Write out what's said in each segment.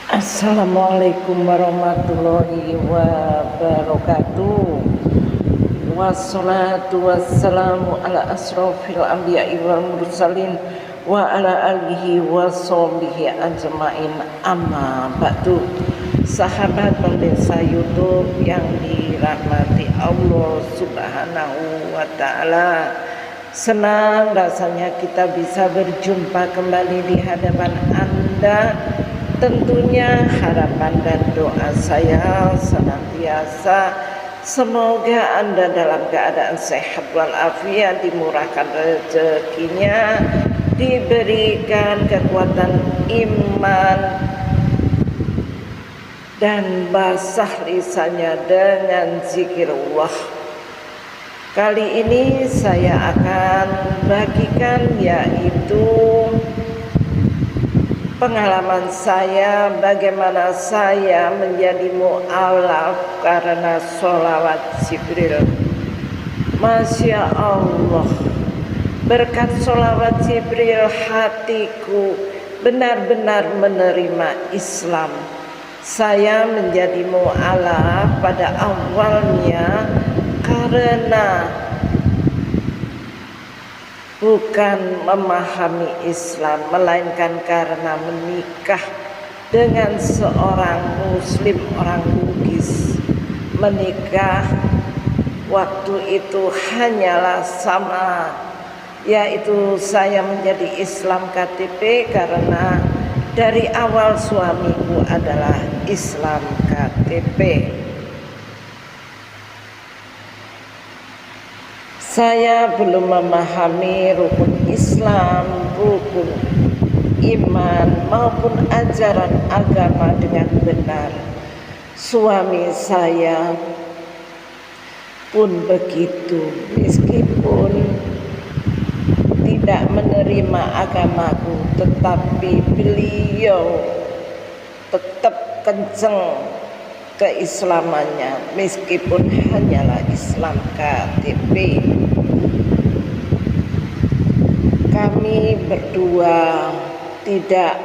Assalamualaikum warahmatullahi wabarakatuh. Wassalatu wassalamu ala asrofil anbiya'i wal mursalin wa ala alihi wa sahbihi ajma'in, amma ba'du. Sahabat pemirsa YouTube yang dirahmati Allah Subhanahu wa ta'ala, senang rasanya kita bisa berjumpa kembali di hadapan Anda. Tentunya harapan dan doa saya senantiasa semoga Anda dalam keadaan sehat walafiat, dimurahkan rezekinya, diberikan kekuatan iman, dan basah lisannya dengan zikirullah. Kali ini saya akan bagikan yaitu pengalaman saya bagaimana saya menjadi mu'alaf karena sholawat Jibril. Masya Allah, berkat sholawat Jibril hatiku benar-benar menerima Islam. Saya menjadi mu'alaf pada awalnya karena bukan memahami Islam, melainkan karena menikah dengan seorang muslim, orang Bugis. Menikah waktu itu hanyalah sama, yaitu saya menjadi Islam KTP karena dari awal suamiku adalah Islam KTP. Saya belum memahami rukun Islam, rukun iman maupun ajaran agama dengan benar. Suami saya pun begitu, meskipun tidak menerima agamaku, tetapi beliau tetap kenceng keislamannya meskipun hanyalah Islam KTP. Kami berdua tidak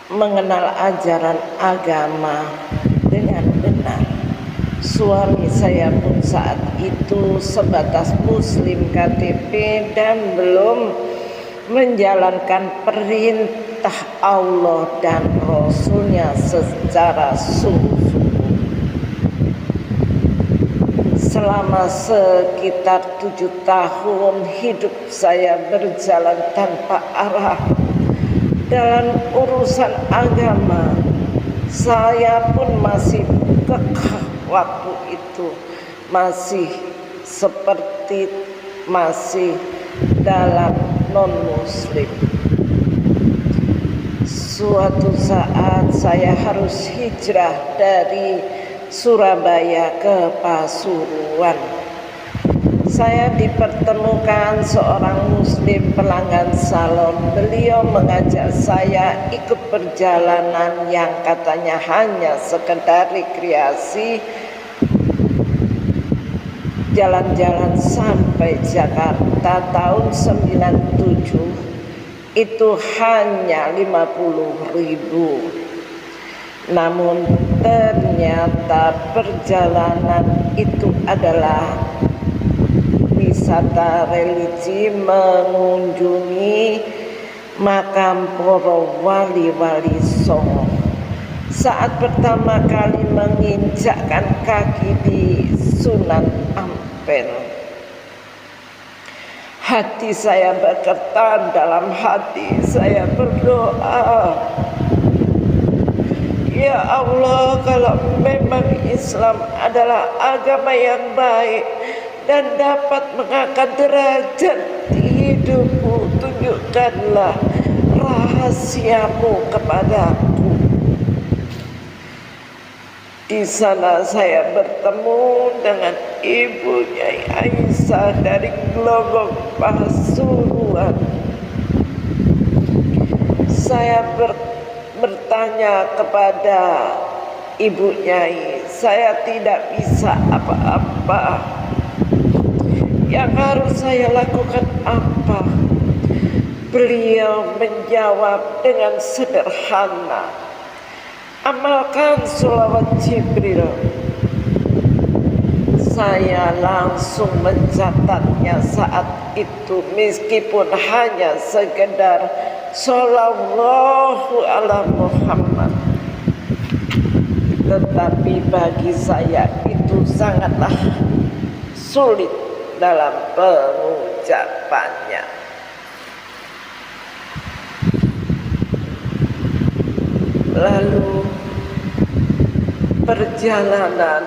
mengenal ajaran agama dengan benar. Suami saya pun saat itu sebatas muslim KTP dan belum menjalankan perintah Allah dan Rasulnya secara sungguh. Selama sekitar 7 tahun hidup saya berjalan tanpa arah dalam urusan agama. Saya pun masih kekeh waktu itu, masih seperti masih dalam non-muslim. Suatu saat saya harus hijrah dari Surabaya ke Pasuruan. Saya dipertemukan seorang muslim pelanggan salon. Beliau mengajak saya ikut perjalanan yang katanya hanya sekedar rekreasi, jalan-jalan sampai Jakarta tahun 97. Itu hanya 50.000. Namun ternyata perjalanan itu adalah wisata religi, mengunjungi makam para wali-wali songo. Saat pertama kali menginjakkan kaki di Sunan Ampel, hati saya bergetar, dalam hati saya berdoa, ya Allah, kalau memang Islam adalah agama yang baik dan dapat mengangkat derajat hidupku, tunjukkanlah rahasiamu kepadaku. Di sana saya bertemu dengan Ibu Nyai Aisyah dari Glogok Pasuruan. Saya bertanya kepada Ibu Nyai, saya tidak bisa apa-apa. Yang harus saya lakukan apa? Beliau menjawab dengan sederhana, amalkan sholawat Jibril. Saya langsung mencatatnya saat itu, meskipun hanya sekedar shollallahu ala Muhammad, tetapi bagi saya itu sangatlah sulit dalam pengucapannya. Lalu perjalanan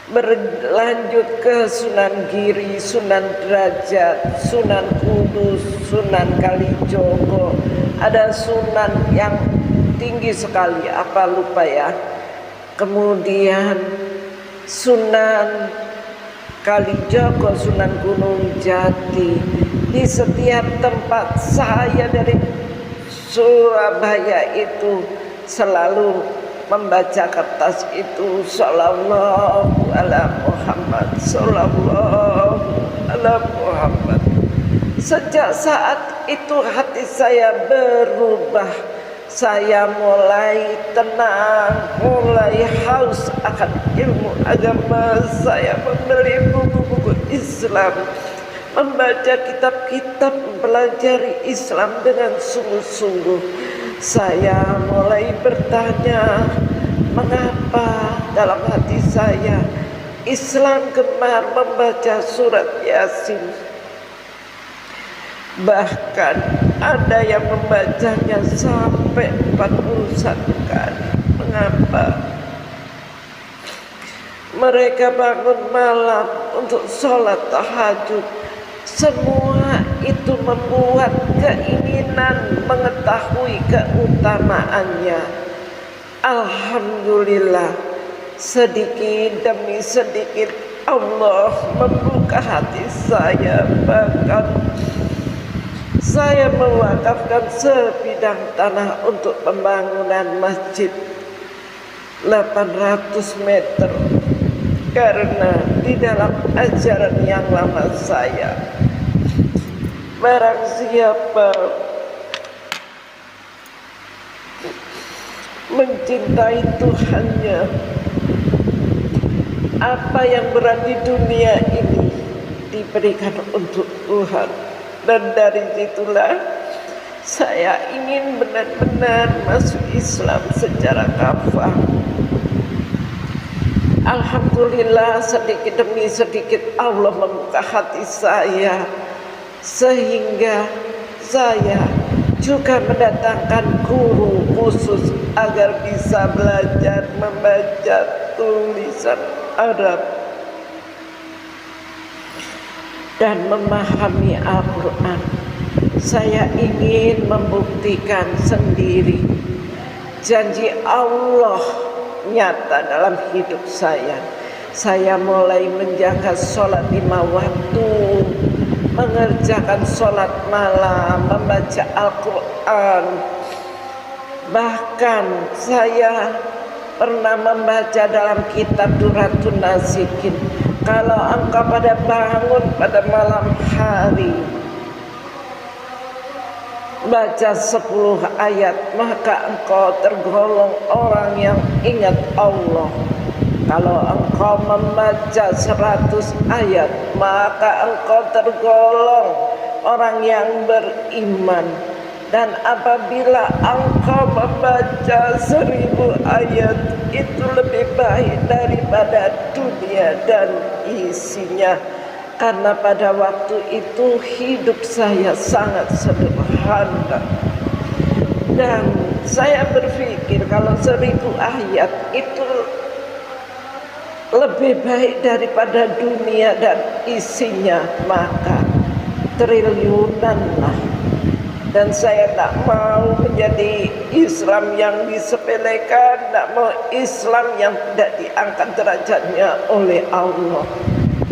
berlanjut ke Sunan Giri, Sunan Derajat, Sunan Kudus, Sunan Kalijogo. Ada sunan yang tinggi sekali, apa lupa ya. Kemudian Sunan Kalijogo, Sunan Gunung Jati. Di setiap tempat saya dari Surabaya itu selalu membaca kertas itu, sallallahu ala Muhammad, sallallahu ala Muhammad. Sejak saat itu hati saya berubah. Saya mulai tenang, mulai haus akan ilmu agama. Saya membeli buku-buku Islam, membaca kitab-kitab, mempelajari Islam dengan sungguh-sungguh. Saya mulai bertanya, mengapa dalam hati saya Islam gemar membaca surat Yasin. Bahkan ada yang membacanya sampai 41 kali. Mengapa? Mereka bangun malam untuk sholat tahajud. Semua itu membuat keinginan mengetahui keutamaannya. Alhamdulillah, sedikit demi sedikit Allah membuka hati saya. Bahkan saya mewakafkan sebidang tanah untuk pembangunan masjid 800 meter. Karena di dalam ajaran yang lama saya, barang siapa mencintai Tuhannya, apa yang berat di dunia ini diberikan untuk Tuhan. Dan dari situlah saya ingin benar-benar masuk Islam secara kafah. Alhamdulillah, sedikit demi sedikit Allah membuka hati saya, sehingga saya juga mendatangkan guru khusus agar bisa belajar membaca tulisan Arab dan memahami Al-Quran. Saya ingin membuktikan sendiri janji Allah nyata dalam hidup saya. Saya mulai menjaga sholat 5 waktu, mengerjakan sholat malam, membaca Al-Quran. Bahkan saya pernah membaca dalam kitab Duratun Nasikin, kalau engkau pada bangun pada malam hari baca 10 ayat, maka engkau tergolong orang yang ingat Allah. Kalau engkau membaca 100 ayat, maka engkau tergolong orang yang beriman. Dan apabila engkau membaca 1000 ayat, itu lebih baik daripada dunia dan isinya. Karena pada waktu itu hidup saya sangat sederhana. Dan saya berpikir kalau 1000 ayat itu lebih baik daripada dunia dan isinya, maka triliunan lah. Dan saya tak mau menjadi Islam yang disepelekan, tak mau Islam yang tidak diangkat derajatnya oleh Allah.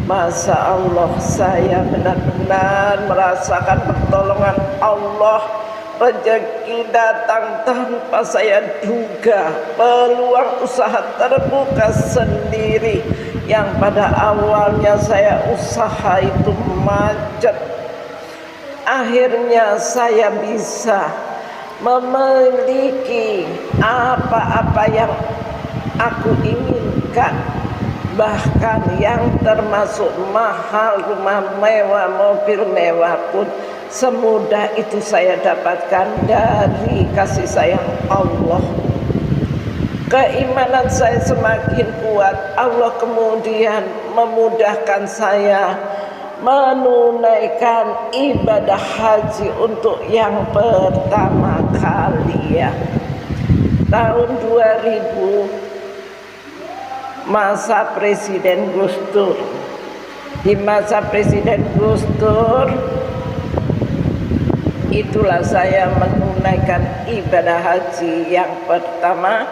Masya Allah, saya benar-benar merasakan pertolongan Allah. Rezeki datang tanpa saya duga, peluang usaha terbuka sendiri. Yang pada awalnya saya usaha itu macet, akhirnya saya bisa memiliki apa-apa yang aku inginkan, bahkan yang termasuk mahal, rumah mewah, mobil mewah pun semudah itu saya dapatkan dari kasih sayang Allah. Keimanan saya semakin kuat, Allah kemudian memudahkan saya menunaikan ibadah haji untuk yang pertama kali ya. Tahun 2000 masa Presiden Gus Dur. Di masa Presiden Gus Dur itulah saya menunaikan ibadah haji yang pertama.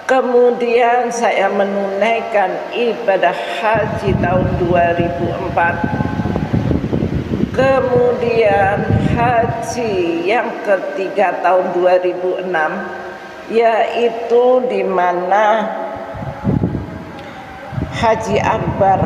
Kemudian saya menunaikan ibadah haji tahun 2004. Kemudian haji yang ketiga tahun 2006, yaitu di mana Haji Akbar.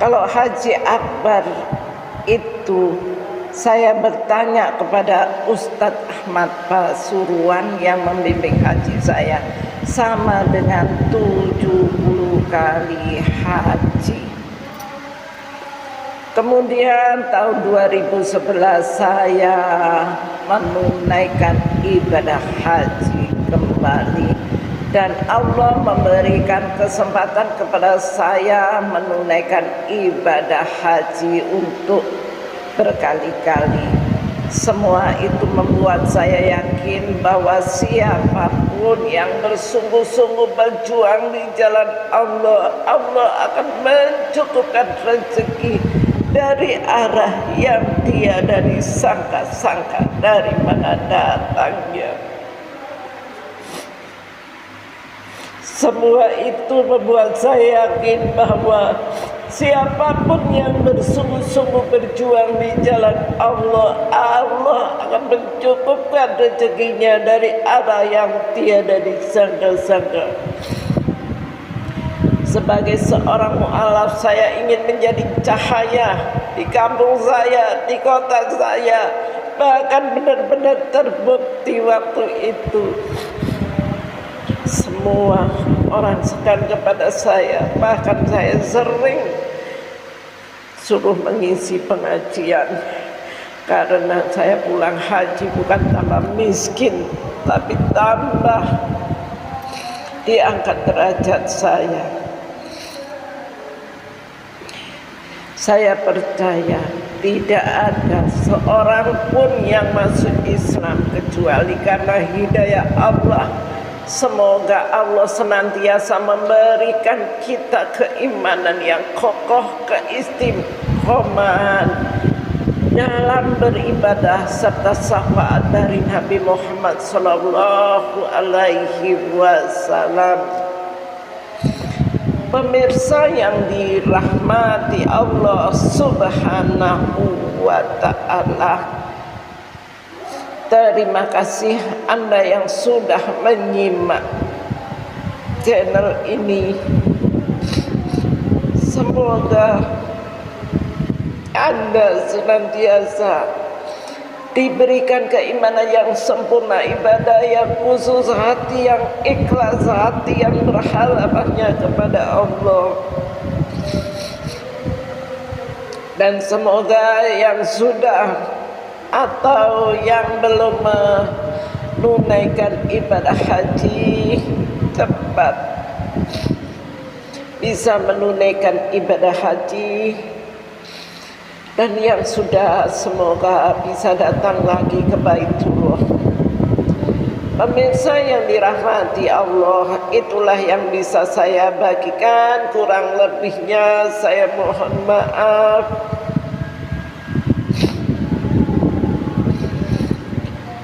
Kalau Haji Akbar itu saya bertanya kepada Ustadz Ahmad Pasuruan yang membimbing haji saya, sama dengan 70 kali haji. Kemudian tahun 2011 saya menunaikan ibadah haji kembali, dan Allah memberikan kesempatan kepada saya menunaikan ibadah haji untuk berkali-kali. Semua itu membuat saya yakin bahwa siapapun yang bersungguh-sungguh berjuang di jalan Allah, Allah akan mencukupkan rezeki dari arah yang tiada disangka-sangka dari mana datangnya. Semua itu membuat saya yakin bahwa siapapun yang bersungguh-sungguh berjuang di jalan Allah, Allah akan mencukupkan rezekinya dari arah yang tiada disangka-sangka. Sebagai seorang mu'alaf, saya ingin menjadi cahaya di kampung saya, di kota saya. Bahkan benar-benar terbukti waktu itu semua orang sekan kepada saya. Bahkan saya sering suruh mengisi pengajian, karena saya pulang haji bukan tambah miskin, tapi tambah diangkat derajat saya. Saya percaya tidak ada seorang pun yang masuk Islam kecuali karena hidayah Allah. Semoga Allah senantiasa memberikan kita keimanan yang kokoh, keistiqomahan dalam beribadah, serta syafaat dari Nabi Muhammad sallallahu alaihi wasallam. Pemirsa yang dirahmati Allah subhanahu wa ta'ala, terima kasih Anda yang sudah menyimak channel ini. Semoga Anda senantiasa diberikan keimanan yang sempurna, ibadah yang khusus, hati yang ikhlas, hati yang berharapnya kepada Allah. Dan semoga yang sudah atau yang belum menunaikan ibadah haji cepat bisa menunaikan ibadah haji, dan yang sudah semoga bisa datang lagi ke Baitullah. Pemirsa yang dirahmati Allah, itulah yang bisa saya bagikan. Kurang lebihnya saya mohon maaf.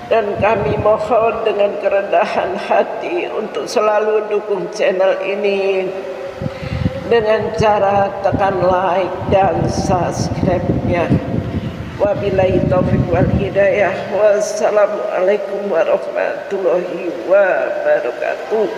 Dan kami mohon dengan kerendahan hati untuk selalu dukung channel ini dengan cara tekan like dan subscribe-nya. Wabillahi taufiq wal hidayah. Wassalamualaikum warahmatullahi wabarakatuh.